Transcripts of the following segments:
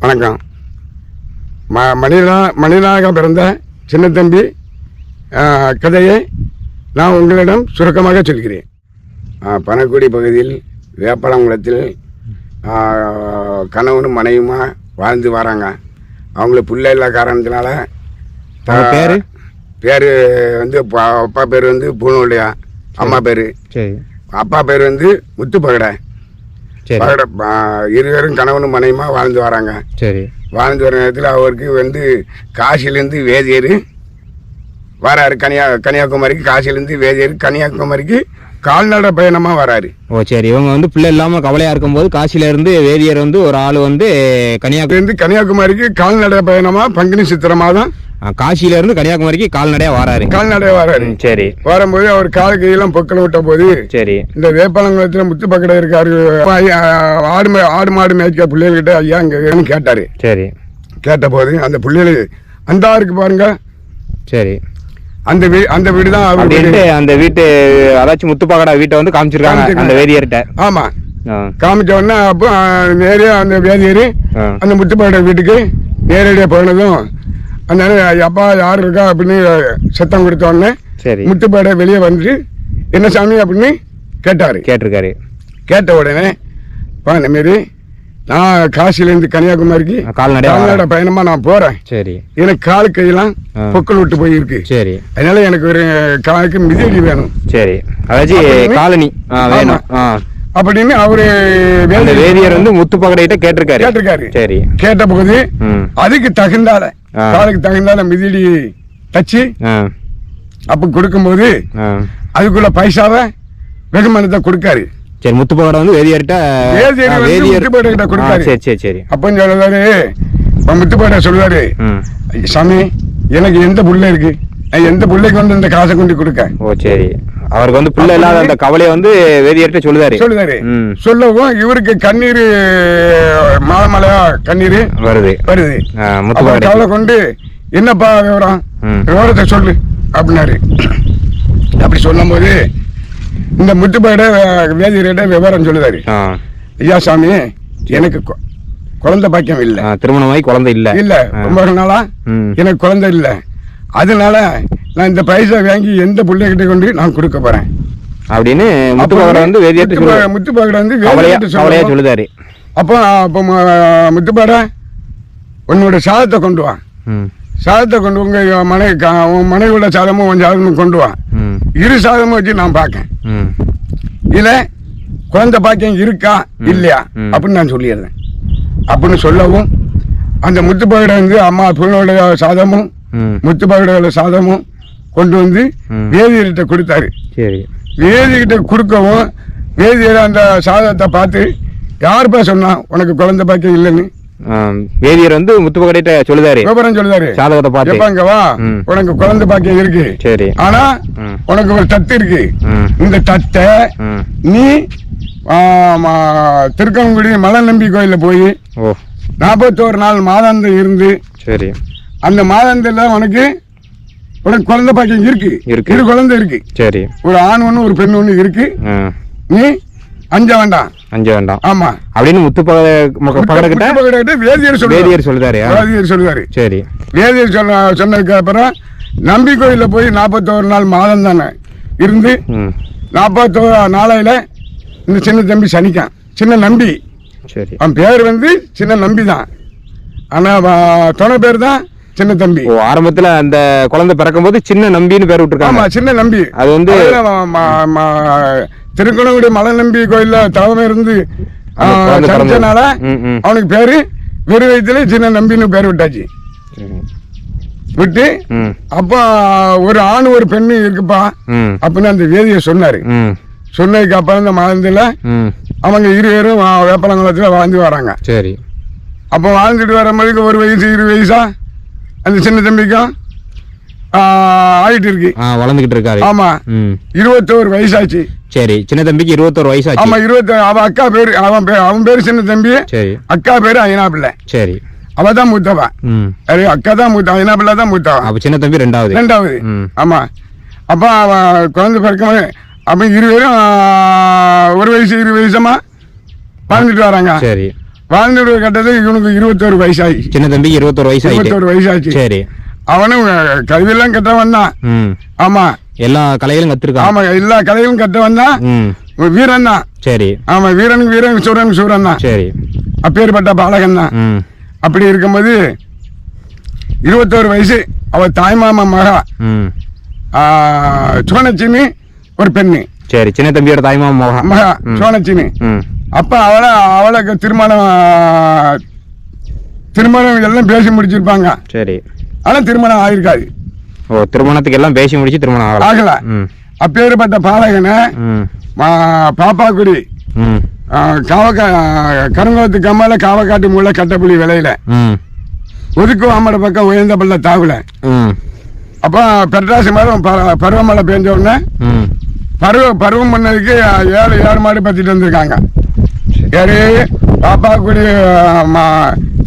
வணக்கம். மணிநாயகம் பிறந்த சின்ன தம்பி கதையை நான் உங்களிடம் சுருக்கமாக சொல்கிறேன். பனக்குடி பகுதியில் வேப்பலங்குளத்தில் கணவனும் மனைவியுமா வாழ்ந்து வராங்க. அவங்களுக்கு பிள்ளை இல்லா காரணத்தினால பேர் வந்து அப்பா பேர் வந்து பூனோலியா, அம்மா பேர், அப்பா பேர் வந்து முத்துப்பகடை. இருவரும் கணவனும் மனைவியுமா வாழ்ந்து வராங்க. வாழ்ந்து வர நேரத்தில் அவருக்கு வந்து காசிலேருந்து வேதியர் வராரு. கன்னியாகுமரிக்கு காசிலேருந்து வேதியர் கன்னியாகுமரிக்கு கால்நடை பயணமாக வராரு. ஓ சரி. இவங்க வந்து பிள்ளை இல்லாமல் கவலையாக இருக்கும்போது காசிலேருந்து வேதியர் வந்து ஒரு ஆள் வந்து கன்னியாகுமரிக்கு கால்நடை பயணமாக பங்குனி சித்திரை மாதம் காசியிலேருந்து கன்னியாகுமரிக்கு கால்நடையாக வராரு. சரி. வரும்போது அவர் கால் கையெல்லாம் பொக்கல விட்ட போது சரி இந்த வேப்பலங்குளத்தில் முத்துப்பக்கடை இருக்காரு. ஆடு மாடு மேய்க்க பிள்ளைகிட்ட ஐயா இங்க கேட்டாரு. சரி. கேட்ட போது அந்த பிள்ளைகள் அந்த இருக்கு பாருங்க. சரி. அந்த வீடு தான் அந்த வீட்டு அதாச்சும் முத்துப்பாக்கடா வீட்டை வந்து காமிச்சிருக்காங்க அந்த வேதியர்கிட்ட. ஆமா, காமிச்ச உடனே அப்போ நேரே அந்த வேதியர் அந்த முத்துப்பாக்கடா வீட்டுக்கு நேரடியாக போனதும் அந்த அப்பா யார் இருக்கா அப்படின்னு சத்தம் கொடுத்த உடனே முத்துப்பாக்கடா வெளியே வந்து என்ன சாமி அப்படின்னு கேட்டிருக்காரு. கேட்ட உடனே இந்த மாரி நான் காசிலேருந்து கன்னியாகுமரிக்கு கால்நடை பயணமா நான் போறேன். சரி. எனக்கு கால் கையெல்லாம் பொக்கல் விட்டு போயிருக்கு. சரி. அதனால எனக்கு ஒரு காலுக்கு மிதியடி வேணும். சரி. அதாச்சும் காலனி வேணும் அப்படின்னு அவரு வேதியர் வந்து முத்துப்பகடையிட்ட கேட்டிருக்காரு. சரி. கேட்ட போது அதுக்கு தகுந்தால காலுக்கு தகுந்தால மிதியடி தச்சு அப்ப கொடுக்கும்போது அதுக்குள்ள பைசாவை வெகுமானத்தை கொடுக்காரு. சரி. முத்துப்பகடை வந்து வேதியர்கிட்ட கொடுக்காரு. சரி சரி. அப்ப சொல்லுவாரு முத்துப்பகடை சொல்லுவாரு, சாமி எனக்கு எந்த புள்ள இருக்கு, எந்த பிள்ளைக்கு வந்து இந்த காசை கொண்டு கொடுக்க. ஓ சரி. அவருக்கு வந்து பிள்ளை இல்லாத அந்த கவலையை வந்து வேதியர்கிட்ட சொல்லுதாரு. சொல்லவும் இவருக்கு கண்ணீர் மலையா கண்ணீர் வருது. கவலை கொண்டு என்னப்பா விவரத்தை சொல்லு அப்படின்னாரு. அப்படி சொல்லும் போது இந்த முத்துப்பகடை வேதியர்கிட்ட விவரம் சொல்லுதாரு. ஐயா சாமி எனக்கு குழந்தை பாக்கியம் இல்லை, திருமணமாகி குழந்தை இல்ல ரொம்ப நாளா எனக்கு குழந்தை இல்லை. அதனால நான் இந்த பைசா வாங்கி எந்த பிள்ளைகிட்ட கொண்டு நான் கொடுக்க போறேன் அப்படின்னு முத்துப்பகடை வந்து முத்துப்பகடை வந்து சொல்லுதாரு. அப்போ முத்துப்பகடை உன்னோட சாதத்தை கொண்டு வா, சாதத்தை கொண்டு உன் மனைவியோட சாதமும் உன் சாதமும் கொண்டு வா, இரு சாதமும் வச்சு நான் பார்க்கேன் இல்ல குழந்தை பாக்கியம் இருக்கா இல்லையா அப்படின்னு நான் சொல்லிடுறேன் அப்படின்னு சொல்லவும் அந்த முத்துப்பகடை வந்து அம்மா பிள்ளையோட சாதமும் முத்துப்பகடையோட சாதமும் கொண்டு வந்து வேதியர்கிட்ட கொடுத்தாரு. வேதியர்கிட்ட கொடுக்கவும் வேதியர் அந்த சாதத்தை பார்த்து யாருப்பா சொன்னா உனக்கு குழந்தை பாக்கியம் இல்லைன்னு வேதியர் வந்து முத்துப்பகடையிட்ட சொல்லுதாரு. விவரம் சொல்லுதாரு. சாதகத்தை பார்த்து இங்க வா, உனக்கு குழந்தை பாக்கியம் இருக்கு. சரி. ஆனா உனக்கு ஒரு தட்டு இருக்கு. இந்த தட்டை நீ திருக்கங்குடி மலை நம்பி கோயில போய் 41 நாள் மாதாந்தம் இருந்து சரி அந்த மாதாந்தில உனக்கு குழந்தை பாக்கியம் இருக்கு. இரு குழந்தை இருக்கு. சரி. ஒரு ஆண் ஒண்ணு ஒரு பெண் ஒண்ணு இருக்கு. நீ அஞ்ச வேண்டாம். ஆமா அப்படின்னு முத்துப்பகடை வேதியர் சொல்லுதாரு. சரி. வேதியர் சொன்னதுக்கு அப்புறம் நம்பி கோயில போய் 41 நாள் மாதம் தானே இருந்து 41 நாளையில இந்த சின்ன தம்பி சனிக்கான். சின்ன நம்பி. சரி. அவன் பேர் வந்து சின்ன நம்பி தான், ஆனா துணை பேர் தான் சின்ன தம்பி. ஆரம்பத்துல அந்த குழந்தை பிறக்கும் போது சின்ன நம்பின்னு பேர் விட்டுருக்காங்க. ஆமா, சின்ன நம்பி. அது வந்து திருக்கணங்குடி மலை நம்பி கோயில்ல தலைமை இருந்து சமைச்சனால அவனுக்கு பேரு வெறு வயதுல சின்ன நம்பின்னு பேர் விட்டாச்சு. விட்டு அப்ப ஒரு ஆண் ஒரு பெண்ணு இருக்குப்பா அப்படின்னு அந்த வேதியர் சொன்னாரு. சொன்னதுக்கு அப்புறம் இந்த மாதத்துல அவங்க இருவரும் வேப்பலங்குளத்துல வாழ்ந்து வராங்க. சரி. அப்போ வாழ்ந்துட்டு வரும்போது ஒரு வயசு 20 வயசா அந்த சின்ன தம்பிக்கும் ஆயிட்டு இருக்கு, வளர்ந்துகிட்டு இருக்காரு. ஆமா, 21 வயசாச்சு. சரி. சின்ன தம்பிக்கு 21 வயசாச்சு. ஆமா, 21. அவன் அக்கா பேரு அவன் பேரு சின்ன தம்பி. அக்கா பேரு ஐனா பிள்ளை. சரி. அவதான் மூத்தவா. அக்கா தான் மூத்த, ஐனா பிள்ளை தான் மூத்தவா. அப்ப சின்ன தம்பி ரெண்டாவது. ஆமா. அப்ப அவன் குழந்தை பிறக்கும் அப்ப இருவரும் ஒரு வயசு 20 வயசமா வாழ்ந்துட்டு வராங்க. சரி. வாழ்ந்துட்டு கட்டத்துக்கு இவனுக்கு 21 வயசாகி. சின்ன தம்பிக்கு 21 வயசு 21 வயசாச்சு. சரி. அவனும் கல்வியெல்லாம் கட்டவன் தான். ஆமா, எல்லா கலைகளும் கத்துருக்கான். ஆமா, எல்லா கலைகளும் கட்டவன் தான். வீரன் தான். சரி. ஆமா, வீரனுக்கு வீரன், சூரனுக்கு சூரன் தான். சரி. அப்பேற்பட்ட பாலகன் தான். அப்படி இருக்கும்போது 21 வயசு. அவ தாய்மாமா மகா சோனச்சின்னு ஒரு பெண்ணு. சரி. சின்ன தம்பியோட தாய்மாமா மகா சோனச்சின்னு. அப்ப அவளுக்கு திருமணம் எல்லாம் பேசி முடிச்சிருப்பாங்க. சரி. ஆனா திருமணம் ஆயிருக்காது. ஓ, திருமணத்துக்கு எல்லாம் பேசி முடிச்சு திருமணம் ஆகல. அப்பேற்பட்ட பாலகனை பாப்பாக்குடி கருங்குளத்து கம்மால காவக்காட்டு மூல கட்டப்புலி விலையில ஒதுக்கு ஆமட பக்கம் உயர்ந்த பள்ள தாவுல. அப்ப பெட்ராசி மரம் பருவமழை பெஞ்ச உடனே பருவம் பண்ணதுக்கு 7 மாடு பத்திட்டு வந்திருக்காங்க. யாரு? பாப்பாக்குடி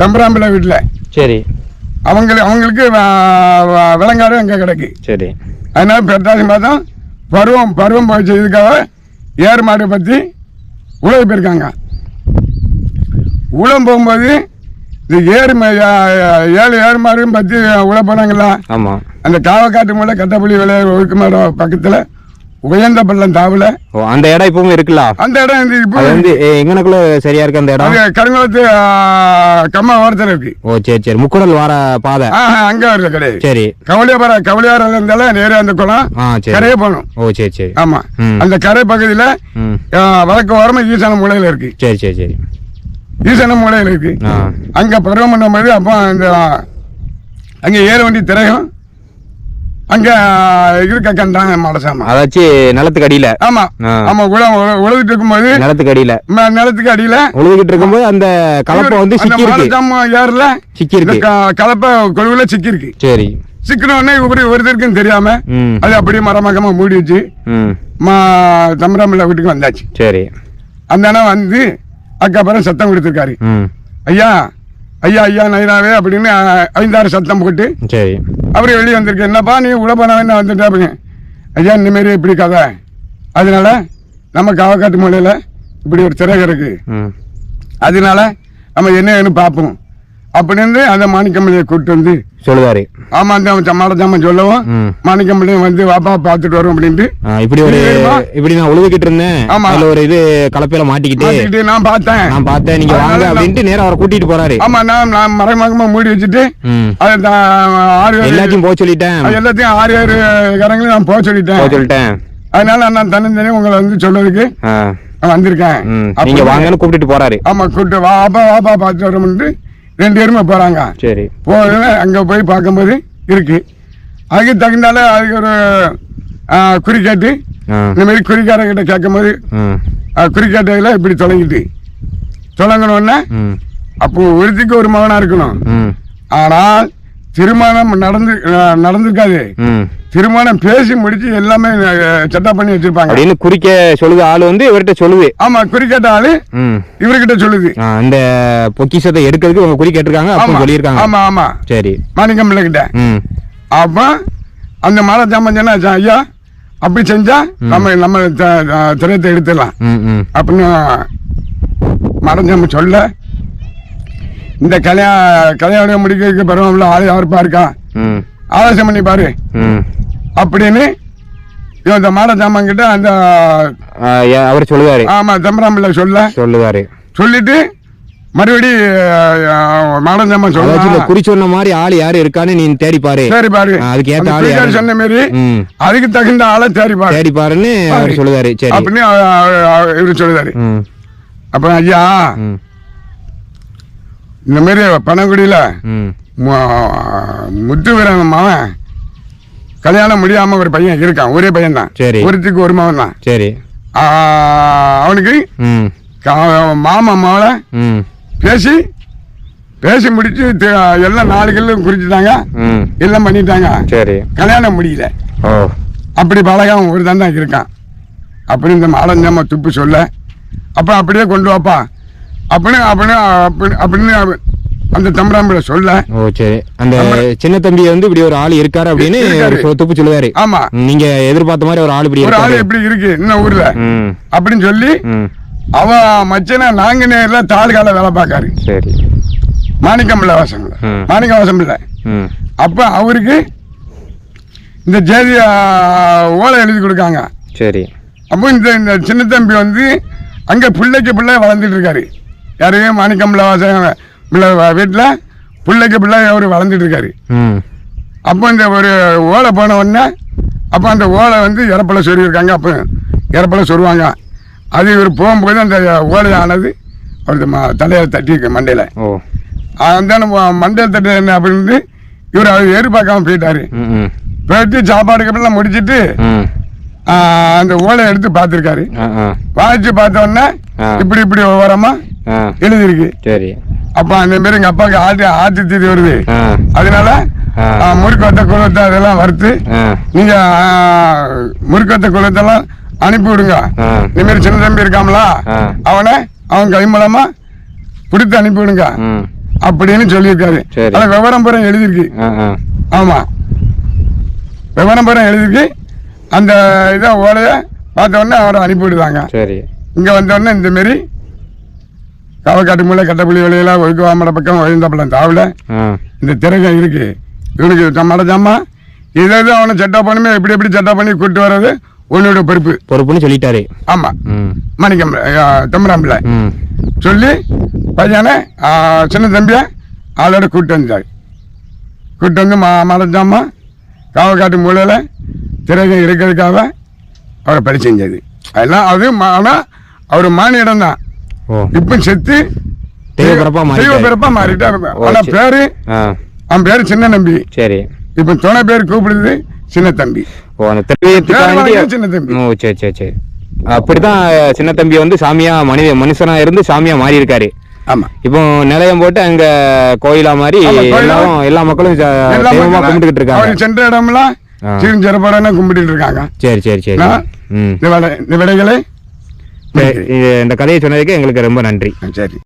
தம்பராம்பிள்ளை வீட்டுல. சரி. அவங்களுக்கு விலங்காடு அங்க கிடக்கு. சரி. அதனால பெட்ராசி மாதம் பருவம் செய்ததுக்காக 7 மாடு பத்தி உழவு போயிருக்காங்க. உழவு போகும்போது இந்த 7 மாடும் பத்தி உழவு போனாங்களா? ஆமா. அந்த காவக்காட்டு மூல கட்டப்புலி விளையாடு ஒழுக்கு மரம் பக்கத்துல உயர்ந்த பள்ளம் தாவுல. அந்த இடம் இப்பவும் இருக்குல்ல? அந்த இடம் இப்போ எங்கனக்குள்ள சரியா இருக்கு அந்த இடம்? கருங்குளத்து கம்மா ஓரத்துல இருக்கு. ஓ, சரி சரி. முக்குடல் வார பாதை அங்க வரல கிடையாது. சரி. கவலையாரம் இருந்தாலும் நேரே அந்த குளம் கரையே போகணும். ஓ, சரி சரி. ஆமா, அந்த கரை பகுதியில வடக்கு ஓரமா ஈசான மூலையில இருக்கு. சரி சரி சரி. ஈசான மூலையில இருக்கு. அங்க பருவம் பண்ணும் போது அப்போ அங்க ஏற வண்டி திரையும் அங்க இருக்க கண்டாங்க மடசாம. அதாச்சும் நிலத்துக்கு அடியில. ஆமா ஆமா. உழுதுட்டு இருக்கும்போது நிலத்துக்கு அடியில உழுதுகிட்டு இருக்கும்போது அந்த கலப்பை வந்து ஏறல சிக்கி இருக்கு. கலப்பை கொழுவுல சிக்கி இருக்கு. சரி. சிக்கனோடனே ஒருத்தருக்கும் தெரியாம அது அப்படியே மரமகமா மூடி வச்சு தம்பராமில்ல வீட்டுக்கு வந்தாச்சு. சரி. அந்த அண்ணன் வந்து அதுக்கப்புறம் சத்தம் கொடுத்துருக்காரு. ஐயா ஐயா ஐயா நைனாவே அப்படின்னு 5-6 சத்தம் போட்டு. சரி. அவரு வெளியே வந்திருக்கு. என்னப்பா நீ உழப்பனவன் வந்துட்டா அப்படிங்க. ஐயா இந்த மாரி இப்படி கதை, அதனால நம்ம காவக்காட்டு மூலையில இப்படி ஒரு திரை இருக்கு, அதனால நம்ம என்னன்னு பார்ப்போம் அப்படின்னு அந்த மாணிக்கம்பிள்ளையை கூப்பிட்டு வந்து சொல்லுவாரு. ஆமா, அந்த மாடச்சாமன் சொல்லவும் மாணிக்கம்பிள்ளையும் வந்து வாப்பா பார்த்துட்டு வரும் அப்படின்ட்டு இப்படி நான் உழுதுகிட்டு இருந்தேன். ஆமா, ஒரு இது கலப்பையில மாட்டிக்கிட்டு நான் பார்த்தேன் நீங்க வாங்க அப்படின்ட்டு நேரம் அவரை கூட்டிட்டு போறாரு. ஆமா, நான் மறைமுகமா மூடி வச்சுட்டு எல்லாத்தையும் போக சொல்லிட்டேன். எல்லாத்தையும் 6 கரங்களையும் நான் போக சொல்லிட்டேன். அதனால நான் தனித்தனியும் உங்களை வந்து சொல்றதுக்கு வந்திருக்கேன். நீங்க வாங்கன்னு கூப்பிட்டு போறாரு. ஆமா, கூப்பிட்டு வாப்பா பார்த்துட்டு வரோம்னு 2 பேருமே போறாங்க. சரி. போக அங்க போய் பார்க்கும்போது இருக்கு. அதுக்கு தகுந்தால அதுக்கு ஒரு குறிக்காட்டு இந்த மாதிரி குறிக்காரங்கிட்ட கேட்கும் போது குறிக்காட்டையில இப்படி தொடங்கணும்னா அப்போ ஒருத்திக்கு ஒரு மகனா இருக்கணும். ஆனால் திருமணம் நடந்திருக்காது. திருமணம் பேசி முடிச்சு எல்லாமே செட்டப் பண்ணி வச்சிருப்பாங்க அப்படின்னு குறிக்க சொல்லுது ஆளு வந்து இவர்கிட்ட சொல்லுது. ஆமா, குறிக்கட்ட ஆளு இவர்கிட்ட சொல்லுது. அந்த பொக்கிஷத்தை எடுக்கிறதுக்கு அவங்க குறி கேட்டிருக்காங்க, அப்ப சொல்லியிருக்காங்க. ஆமா ஆமா. சரி. மாணிக்கம் பிள்ளை கிட்ட அப்ப அந்த மாலை ஜாமன் சொன்னா ஐயா அப்படி செஞ்சா நம்ம திரையத்தை எடுத்துடலாம் அப்படின்னு மாடஞ்சாம சொல்ல, இந்த கல்யாணம் முடிக்க பருவம்ல யாருப்பா இருக்கா ஆலோசனை பண்ணி பாரு அப்படின்னு இந்த மாடச்சாமன் கிட்ட அந்த அவர் சொல்லுவாரு. ஆமா, தம்பராம்பிள்ளை சொல்லுவாரு. சொல்லிட்டு மறுபடி மாடஞ்சாமன் சொல்ல குறி சொன்ன மாதிரி ஆள் யாரு இருக்கான்னு நீ தேடி பாரு. சரி பாரு, அதுக்கு ஏத்த ஆளு சொன்ன மாதிரி அதுக்கு தகுந்த ஆளை தேடி பாருன்னு அவர் சொல்லுவாரு. சரி அப்படின்னு இவரு சொல்லுவாரு. அப்புறம் ஐயா இந்த மாதிரி பனங்குடியில முத்து வீரன் மகன் கல்யாணம் முடியாம ஒரு பையன் இருக்கான். ஒரே பையன் தான். சரி. ஒருத்திக்கு ஒரு மகன் தான். சரி. அவனுக்கு மாமா மகளை பேசி முடிச்சு எல்லாம் 4 கிலோ குறிச்சுட்டாங்க, எல்லாம் பண்ணிட்டாங்க. சரி. கல்யாணம் முடியல. அப்படி பழகம் ஒரு தான் இருக்கான் அப்படின்னு இந்த மாடஞ்சாம துப்பு சொல்ல, அப்ப அப்படியே கொண்டு வாப்பா அப்படின்னு அந்த தம்பராம்பிள்ளை சொல்ல. ஓ சரி. அந்த சின்ன தம்பி வந்து இப்படி ஒரு ஆள் இருக்காரு அப்படின்னு துப்பு சொல்லுவாரு. ஆமா, நீங்க எதிர்பார்த்த மாதிரி ஒரு ஆள் இப்படி இப்படி இருக்கு இந்த ஊர்ல அப்படின்னு சொல்லி அவ மச்சனை நாங்குநேரில் தாலுகால வேலை பார்க்காரு. சரி. மாணிக்கம் பிள்ளை வாசம் மாணிக்கவாசம் பிள்ளை. அப்போ அவருக்கு இந்த ஜேதி ஓலை எழுதி கொடுக்காங்க. சரி. அப்போ இந்த சின்ன தம்பி வந்து அங்கே பிள்ளைக்கு பிள்ளை வளர்ந்துட்டு இருக்காரு. யாரையும் மாணிக்கம் பிள்ளை வாசம் பிள்ளை வீட்டில் பிள்ளைக்கு பிள்ளை அவர் வளர்ந்துட்டு இருக்காரு. அப்போ இந்த ஒரு ஓலை போன உடனே அப்போ அந்த ஓலை வந்து இறப்பில் சொருவிருக்காங்க. அப்போ இறப்பில் சொருவாங்க. அது இவர் போகும்போது அந்த ஓலையானது அவருக்கு தலையை தட்டியிருக்கு மண்டையில். அந்த மண்டையில் தட்டி என்ன அப்படின்னு இவர் அவர் எதிர்பார்க்காம போயிட்டாரு. போயிட்டு சாப்பாடுக்கெல்லாம் முடிச்சுட்டு அந்த ஓலை எடுத்து பார்த்துருக்காரு. வாசிச்சு பார்த்த உடனே இப்படி இப்படி ஓரமா எழுதிருக்கு. சரி. அப்ப அந்த மாரி எங்க அப்பாவுக்கு ஆட்சி தீதி வருது. அதனால முறுக்கொத்த குளத்தை அதெல்லாம் வறுத்து நீங்க முறுக்கொத்த குளத்தெல்லாம் அனுப்பி விடுங்க. இந்த மாதிரி சின்ன தம்பி இருக்காமலா அவன் கை மூலமா பிடித்து அனுப்பி விடுங்க அப்படின்னு சொல்லியிருக்காரு. ஆனா விவரம் பூரா எழுதிருக்கு. ஆமா, விவரம் பூரா எழுதிருக்கு. அந்த இதை ஓலைய பார்த்த உடனே அவரை அனுப்பி விடுவாங்க. இங்க வந்த உடனே இந்த மாரி காவக்காட்டு மூலை கட்டப்புள்ளி வழியெல்லாம் ஒதுக்குவாமட பக்கம் வழிந்தாப்பலாம் தாவில இந்த திரைகம் இருக்கு. இவனுக்கு மடச்சாமா இதை அவனை செட்டப் பண்ணுமே எப்படி எப்படி செட்டப் பண்ணி கூட்டு வர்றது உன்னோட பொறுப்புன்னு சொல்லிட்டாரு. ஆமா, மாணிக்கம் தம்பராம்பிள்ள சொல்லி பையனை சின்ன தம்பிய ஆளோட கூட்டு வந்துட்டாரு. கூட்டு வந்து மடச்சாமா காவக்காட்டு மூலையில திரைகம் இருக்கிறதுக்காக அவரை பறி செஞ்சது. அதெல்லாம் அது ஆனால் அவர் மானியிடம் தான். இப்ப செத்து தெய்வ மாறிட்டா. ஆனா பேரு அவன் பேரு சின்ன தம்பி. சரி. இப்ப துணை பேர் கூப்பிடுது சின்ன தம்பி. சின்ன தம்பி. அப்படிதான் சின்ன தம்பி வந்து சாமியா மனுஷனா இருந்து சாமியா மாறி இருக்காரு. ஆமா. இப்போ நிலையம் போட்டு அங்க கோயிலா மாதிரி எல்லா மக்களும் கும்பிட்டுக்கிட்டு இருக்காங்க. சென்ற இடம்லாம் சிறப்பான கும்பிட்டு இருக்காங்க. சரி சரி சரி. இந்த விடைகளை இந்த கதையை சொன்னதுக்கு எங்களுக்கு ரொம்ப நன்றி. சரி.